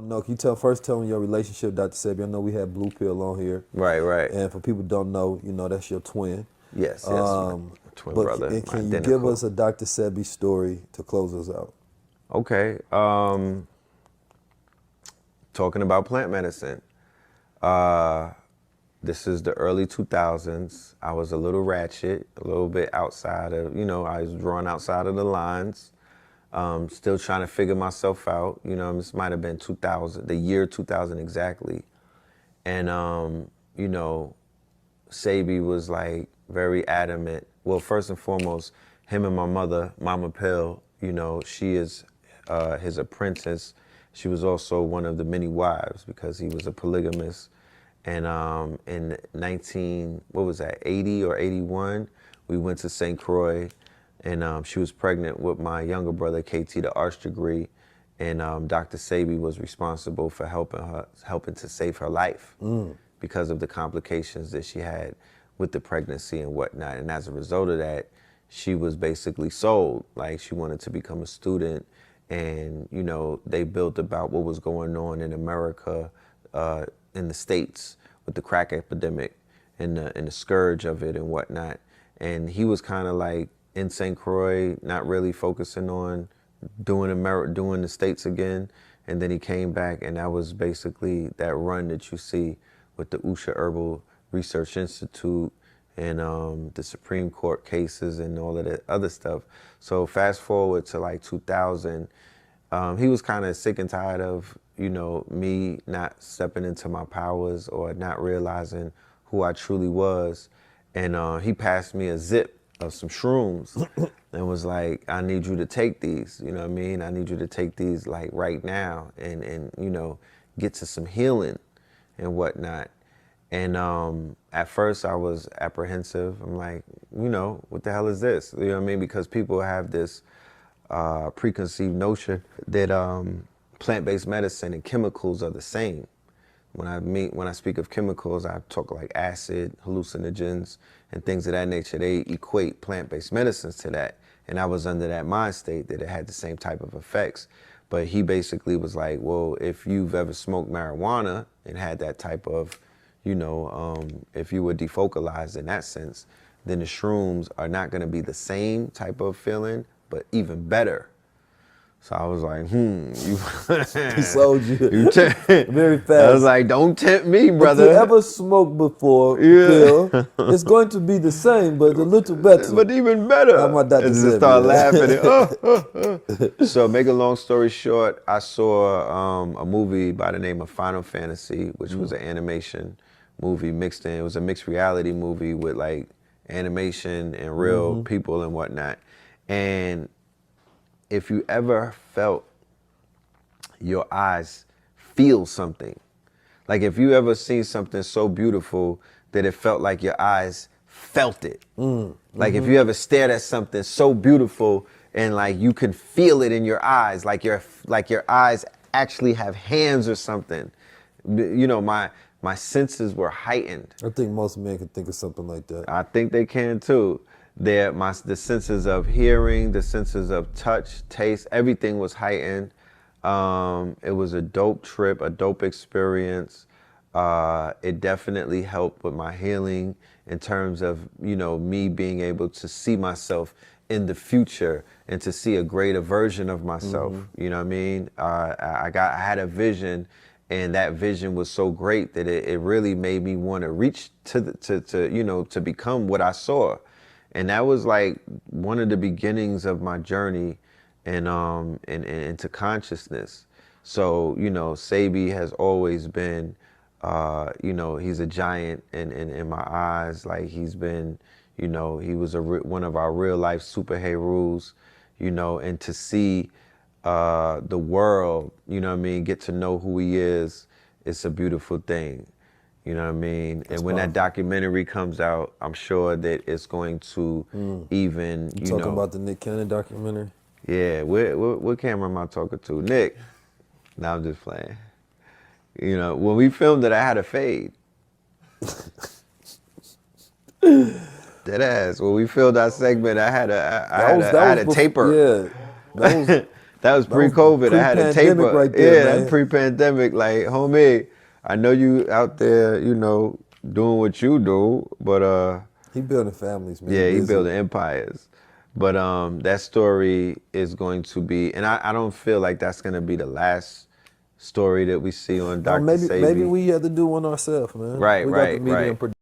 don't know, can you tell me your relationship, Dr. Sebi? I know we had Blue Pill on here. Right. And for people who don't know, that's your twin. Yes, my twin brother. And can you give us a Dr. Sebi story to close us out? Okay. Talking about plant medicine. This is the early 2000s. I was a little ratchet, a little bit outside of, I was drawn outside of the lines. Still trying to figure myself out. This might have been 2000, the year 2000 exactly. And, Sebi was like very adamant. Well, first and foremost, him and my mother, Mama Pill, she is his apprentice. She was also one of the many wives because he was a polygamist. And in 80 or 81, we went to St. Croix, and she was pregnant with my younger brother, KT, the arts degree, and Dr. Sebi was responsible for helping to save her life because of the complications that she had with the pregnancy and whatnot. And as a result of that, she was basically sold. Like, she wanted to become a student, and they built about what was going on in America, in the States with the crack epidemic and the scourge of it and whatnot. And he was kind of like in St. Croix, not really focusing on doing the States again. And then he came back, and that was basically that run that you see with the Usha Herbal Research Institute and the Supreme Court cases and all of that other stuff. So fast forward to like 2000, he was kind of sick and tired of, me not stepping into my powers or not realizing who I truly was. And he passed me a zip of some shrooms and was like, I need you to take these, you know what I mean? I need you to take these like right now and get to some healing and whatnot. And at first I was apprehensive. I'm like, what the hell is this? You know what I mean? Because people have this preconceived notion that plant-based medicine and chemicals are the same. When I speak of chemicals, I talk like acid, hallucinogens, and things of that nature. They equate plant-based medicines to that. And I was under that mind state that it had the same type of effects. But he basically was like, well, if you've ever smoked marijuana and had that type of, if you were defocalized in that sense, then the shrooms are not going to be the same type of feeling, but even better. So I was like, He sold you. Very fast. I was like, don't tempt me, brother. If you ever smoked before, Phil, it's going to be the same, but a little better. But even better. I'm about to just start laughing. So make a long story short, I saw a movie by the name of Final Fantasy, which was an animation movie mixed in. It was a mixed reality movie with like animation and real people and whatnot. And if you ever felt your eyes feel something, like if you ever seen something so beautiful that it felt like your eyes felt it. Like if you ever stared at something so beautiful and like you can feel it in your eyes, like your eyes actually have hands or something. My senses were heightened. I think most men can think of something like that. I think they can too. The senses of hearing, the senses of touch, taste, everything was heightened. It was a dope trip, a dope experience. It definitely helped with my healing in terms of, me being able to see myself in the future and to see a greater version of myself. You know what I mean? I had a vision, and that vision was so great that it really made me want to reach to become what I saw. And that was like one of the beginnings of my journey and into consciousness. So, Sebi has always been, he's a giant in my eyes. Like he's been, he was one of our real life superheroes, and to see the world, get to know who he is, it's a beautiful thing. You know what I mean? That's and when powerful. That documentary comes out, I'm sure that it's going to even, you talking about the Nick Cannon documentary? Yeah, what camera am I talking to? Nick. No, I'm just playing. When we filmed it, I had a fade. Deadass. When we filmed our segment, I had a taper. Yeah. That That was pre-COVID. I had a tape. Pre-pandemic right there, yeah, man. pre-pandemic. Like, homie, I know you out there, you know, doing what you do, but He building families, man. yeah, he Busy. building empires. But that story is going to be, and I don't feel like that's going to be the last story that we see on No, Dr. Sebi. maybe we have to do one ourselves, man. Right, we got the right, media right. and production.